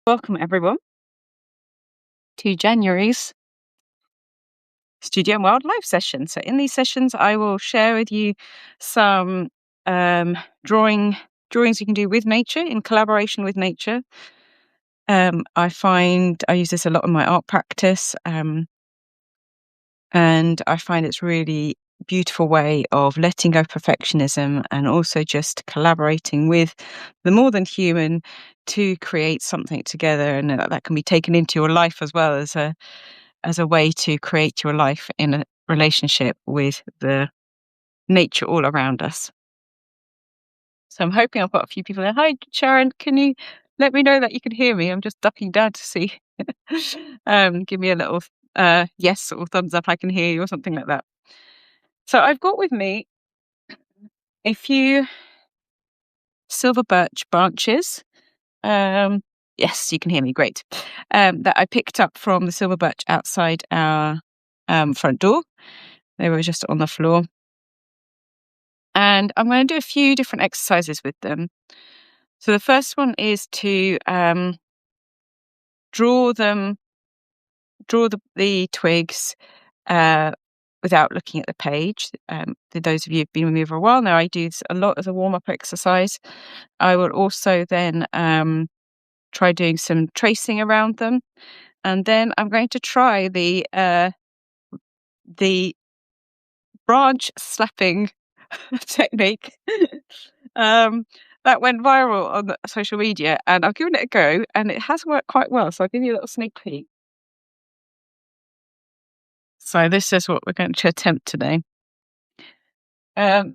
Welcome, everyone, to January's Studio and Wildlife session. So, in these sessions, I will share with you some drawings you can do with nature in collaboration with nature. I find I use this a lot in my art practice, and I find it's really beautiful way of letting go perfectionism and also just collaborating with the more than human to create something together, and that can be taken into your life as well as a way to create your life in a relationship with the nature all around us. So I'm hoping I've got a few people there. Hi, Sharon. Can you let me know that you can hear me? I'm just ducking down to see. Give me a little yes or thumbs up. I can hear you or something like that. So I've got with me a few silver birch branches. Yes, you can hear me. Great. That I picked up from the silver birch outside our front door. They were just on the floor. And I'm going to do a few different exercises with them. So the first one is to draw the twigs without looking at the page. For those of you who've been with me for a while now, I do this a lot as a warm-up exercise. I will also then try doing some tracing around them. And then I'm going to try the branch slapping technique. That went viral on social media, and I've given it a go, and it has worked quite well. So I'll give you a little sneak peek. So this is what we're going to attempt today. If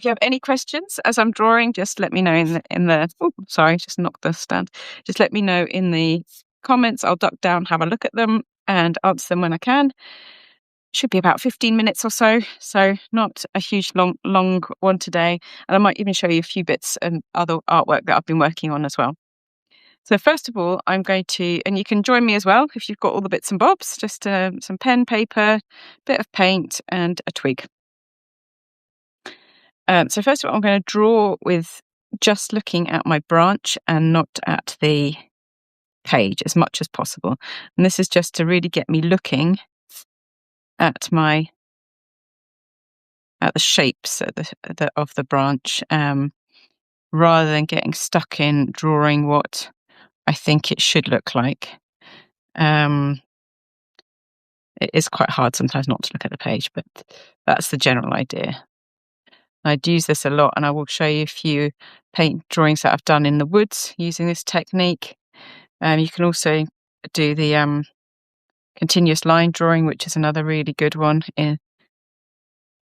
you have any questions as I'm drawing, just let me know in the. Oh, sorry, just knocked the stand. Just let me know in the comments. I'll duck down, have a look at them, and answer them when I can. Should be about 15 minutes or so not a huge long one today, and I might even show you a few bits and other artwork that I've been working on as well. So first of all, I'm going to, and you can join me as well if you've got all the bits and bobs, just some pen, paper, bit of paint and a twig. So first of all, I'm going to draw with just looking at my branch and not at the page as much as possible, and this is just to really get me looking at the shapes of the branch, rather than getting stuck in drawing what I think it should look like. It is quite hard sometimes not to look at the page, but that's the general idea. I'd use this a lot, and I will show you a few paint drawings that I've done in the woods using this technique. You can also do the continuous line drawing, which is another really good one,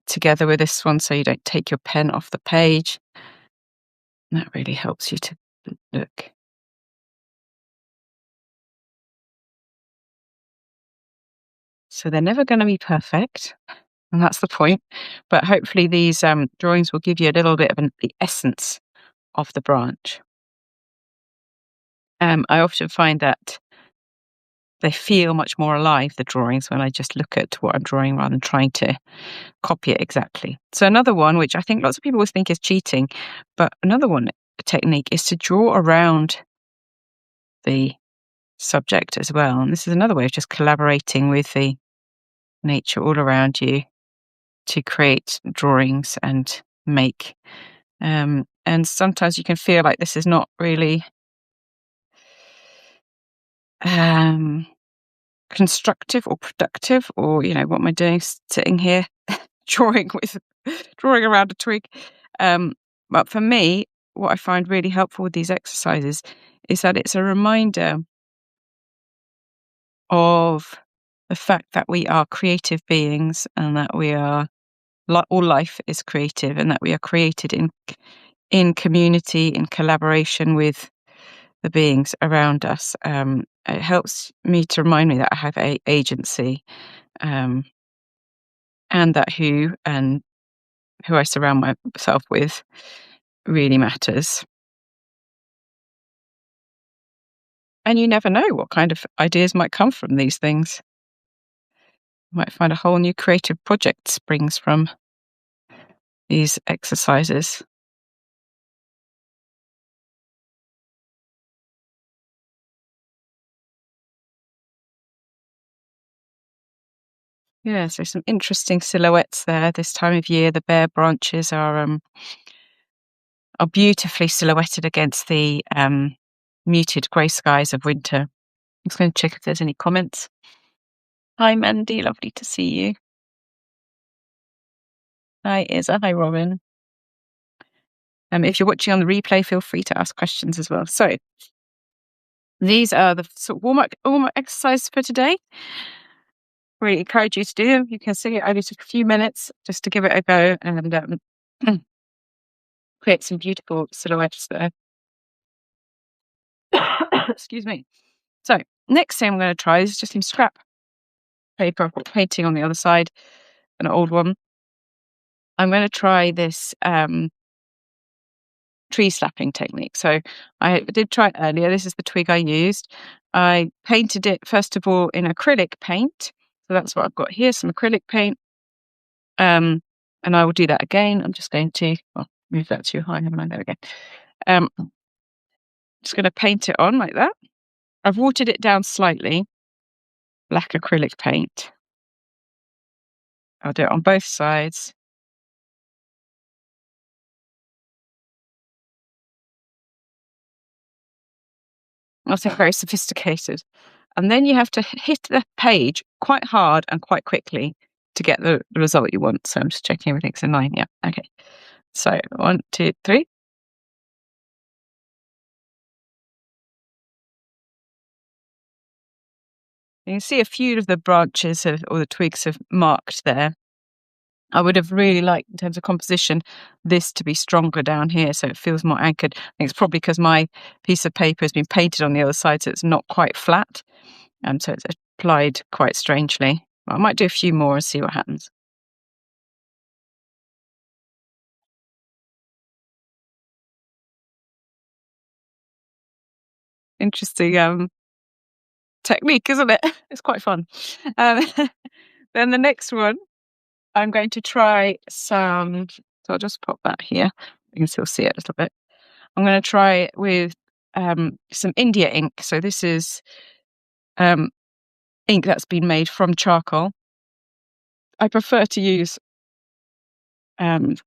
together with this one, so you don't take your pen off the page. And that really helps you to look. So they're never going to be perfect, and that's the point. But hopefully these drawings will give you a little bit of the essence of the branch. I often find that they feel much more alive, the drawings, when I just look at what I'm drawing rather than trying to copy it exactly. So another one, which I think lots of people would think is cheating, but another one technique is to draw around the subject as well. And this is another way of just collaborating with the nature all around you to create drawings and make. And sometimes you can feel like this is not really constructive or productive, or what am I doing sitting here drawing around a twig. But for me, what I find really helpful with these exercises is that it's a reminder of the fact that we are creative beings, and that we are all life is creative, and that we are created in community, in collaboration with the beings around us. It helps me to remind me that I have agency, and that who I surround myself with really matters. And you never know what kind of ideas might come from these things. You might find a whole new creative project springs from these exercises. Yeah, so some interesting silhouettes there this time of year. The bare branches are beautifully silhouetted against the muted grey skies of winter. I'm just going to check if there's any comments. Hi, Mandy. Lovely to see you. Hi, Isa. Hi, Robin. If you're watching on the replay, feel free to ask questions as well. So these are the sort of warm-up exercises for today. Really encourage you to do them. You can see it only took a few minutes just to give it a go and create some beautiful silhouettes there. Excuse me. So next thing I'm going to try is just some scrap paper. I've got painting on the other side, an old one. I'm going to try this tree slapping technique. So I did try it earlier. This is the twig I used. I painted it first of all in acrylic paint. So that's what I've got here, some acrylic paint. And I will do that again. I'm just going to move that too high, haven't I? There we go. Just going to paint it on like that. I've watered it down slightly. Black acrylic paint. I'll do it on both sides. Nothing very sophisticated. And then you have to hit the page quite hard and quite quickly to get the result you want. So I'm just checking everything's in line. Yeah. Okay. So 1, 2, 3. You can see a few of the branches or the twigs have marked there. I would have really liked, in terms of composition, this to be stronger down here so it feels more anchored. I think it's probably because my piece of paper has been painted on the other side, so it's not quite flat. And so it's applied quite strangely. I might do a few more and see what happens. Interesting technique, isn't it? It's quite fun. Then the next one, I'm going to try some. So I'll just pop that here. You can still see it a little bit. I'm going to try it with some India ink. So this is ink that's been made from charcoal. I prefer to use. I'm going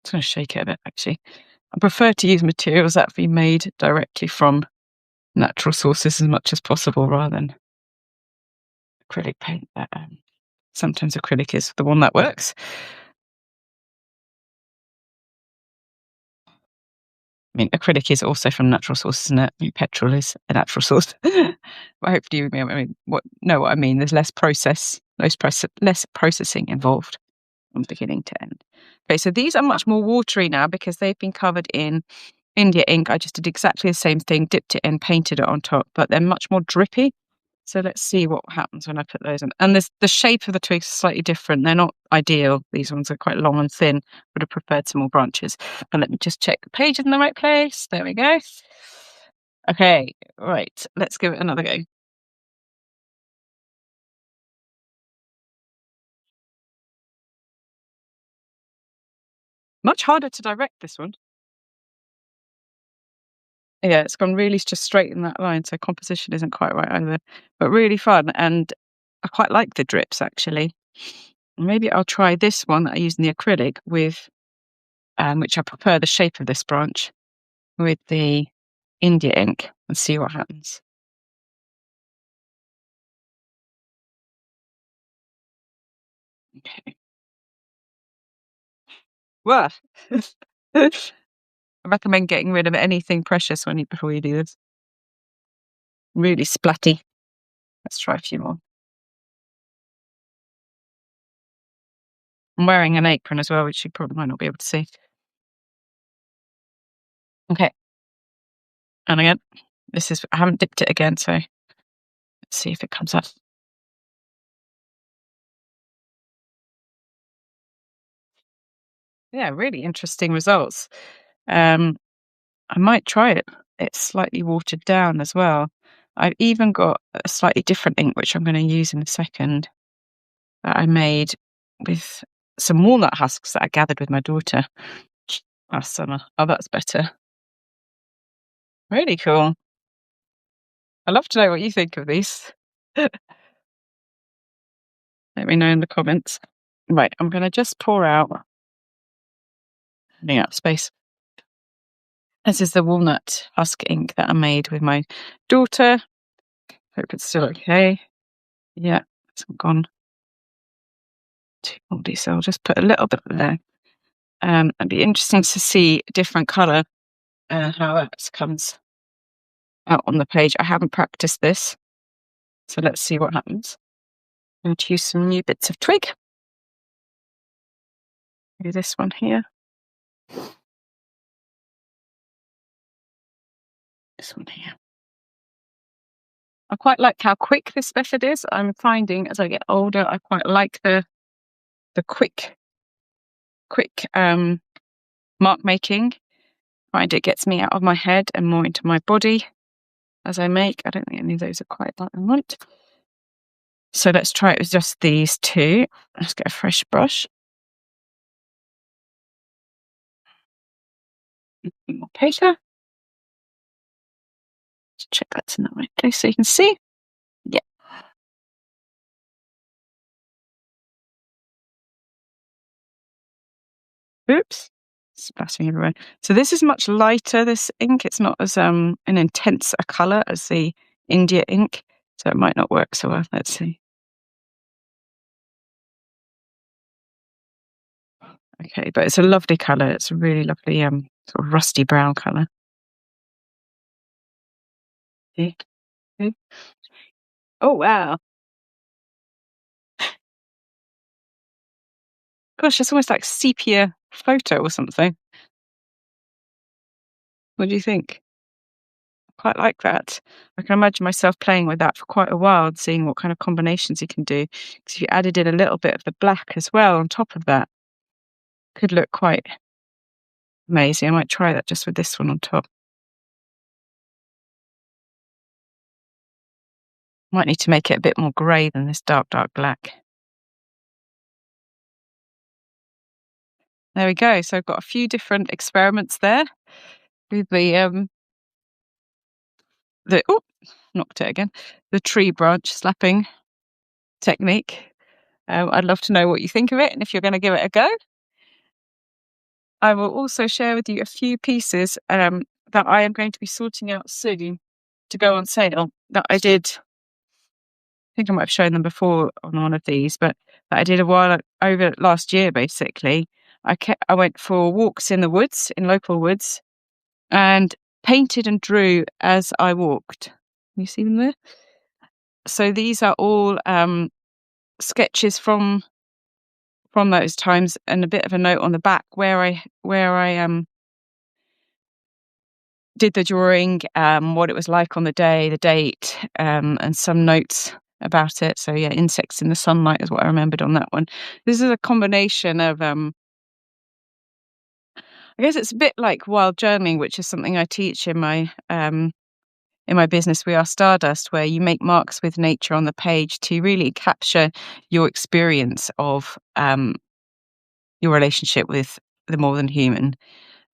to shake it a bit, actually. I prefer to use materials that have been made directly from natural sources as much as possible, rather than acrylic paint. Sometimes acrylic is the one that works. I mean, acrylic is also from natural sources, isn't it? I mean, petrol is a natural source. But hopefully you know what I mean. There's less less processing involved from beginning to end. Okay, so these are much more watery now because they've been covered in India ink. I just did exactly the same thing, dipped it in, painted it on top, but they're much more drippy. So let's see what happens when I put those in. And the shape of the twigs is slightly different. They're not ideal. These ones are quite long and thin. Would have preferred some more branches. And let me just check the page is in the right place. There we go. Okay, right. Let's give it another go. Much harder to direct this one. Yeah, it's gone really just straight in that line. So composition isn't quite right either. But really fun. And I quite like the drips, actually. Maybe I'll try this one that I use in the acrylic with, which I prefer the shape of this branch, with the India ink and see what happens. Okay. Well, I recommend getting rid of anything precious before you do this. Really splatty. Let's try a few more. I'm wearing an apron as well, which you probably might not be able to see. Okay. And again, I haven't dipped it again, so let's see if it comes up. Yeah, really interesting results. I might try it. It's slightly watered down as well. I've even got a slightly different ink, which I'm going to use in a second, that I made with some walnut husks that I gathered with my daughter last summer. Oh, that's better. Really cool. I'd love to know what you think of these. Let me know in the comments. Right, I'm going to just pour out, running out of space. This is the walnut husk ink that I made with my daughter. Hope it's still okay. Yeah, it's gone too moldy, so I'll just put a little bit there. It'd be interesting to see a different colour how that comes out on the page. I haven't practiced this, so let's see what happens. I'm going to use some new bits of twig. Maybe this one here. This one here. I quite like how quick this method is. I'm finding as I get older, I quite like the quick mark making. I find it gets me out of my head and more into my body as I make. I don't think any of those are quite like I want. So let's try it with just these two. Let's get a fresh brush. More paper. Let's check that's in the right place so you can see. Yeah. Oops. Splattering everywhere. So this is much lighter, this ink. It's not as an intense a colour as the India ink. So it might not work so well. Let's see. Okay, but it's a lovely colour. It's a really lovely sort of rusty brown colour. See? See? Oh wow. Gosh, it's almost like sepia photo or something. What do you think? Quite like that. I can imagine myself playing with that for quite a while and seeing what kind of combinations you can do. Because if you added in a little bit of the black as well on top of that, could look quite amazing. I might try that just with this one on top. Might need to make it a bit more grey than this dark black. There we go. So I've got a few different experiments there with the oh, knocked it again. The tree branch slapping technique. I'd love to know what you think of it and if you're going to give it a go. I will also share with you a few pieces that I am going to be sorting out soon to go on sale that I did. I think I might have shown them before on one of these, but that I did a while over last year, basically. I went for walks in the woods, in local woods, and painted and drew as I walked. Can you see them there? So these are all sketches from those times, and a bit of a note on the back where I did the drawing, what it was like on the day, the date, and some notes about it. So yeah, insects in the sunlight is what I remembered on that one. This is a combination of I guess it's a bit like wild journaling, which is something I teach in my business, We Are Stardust, where you make marks with nature on the page to really capture your experience of your relationship with the more than human.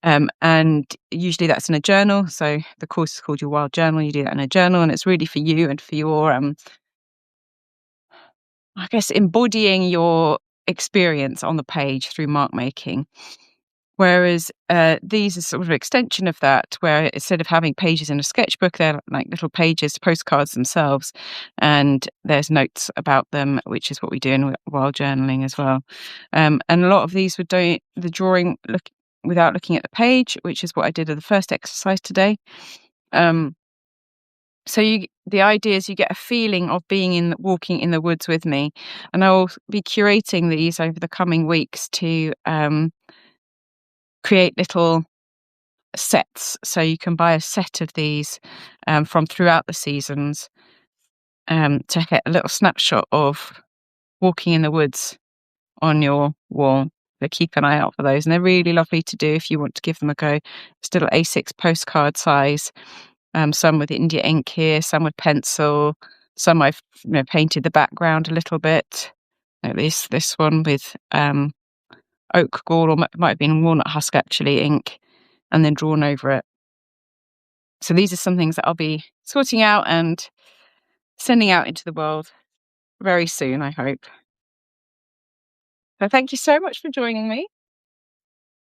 And usually that's in a journal. So the course is called Your Wild Journal. You do that in a journal, and it's really for you and for your, I guess, embodying your experience on the page through mark making. Whereas these are sort of an extension of that, where instead of having pages in a sketchbook, they're like little pages, postcards themselves, and there's notes about them, which is what we do in wild journaling as well. And a lot of these were doing the drawing without looking at the page, which is what I did at the first exercise today. So the idea is you get a feeling of walking in the woods with me, and I'll be curating these over the coming weeks to create little sets. So you can buy a set of these from throughout the seasons to get a little snapshot of walking in the woods on your wall. So keep an eye out for those, and they're really lovely to do if you want to give them a go. Still A6 postcard size. Some with India ink here, some with pencil, some I've painted the background a little bit. Like this one with oak gall, or might have been walnut husk actually, ink, and then drawn over it. So these are some things that I'll be sorting out and sending out into the world very soon, I hope. So thank you so much for joining me.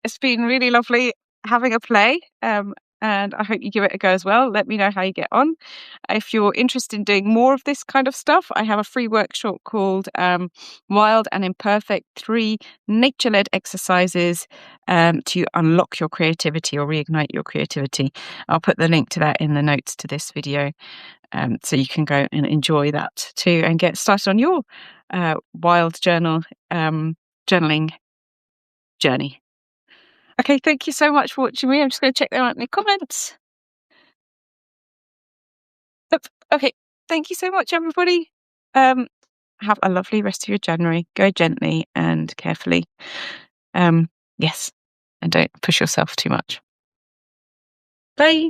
It's been really lovely having a play, and I hope you give it a go as well. Let me know how you get on. If you're interested in doing more of this kind of stuff, I have a free workshop called Wild and Imperfect, 3 nature-led exercises to unlock your creativity or reignite your creativity. I'll put the link to that in the notes to this video, so you can go and enjoy that too and get started on your wild journaling journey. Okay, thank you so much for watching me. I'm just going to check them out in the comments. Yep. Okay, thank you so much, everybody. Have a lovely rest of your January. Go gently and carefully. Yes, and don't push yourself too much. Bye.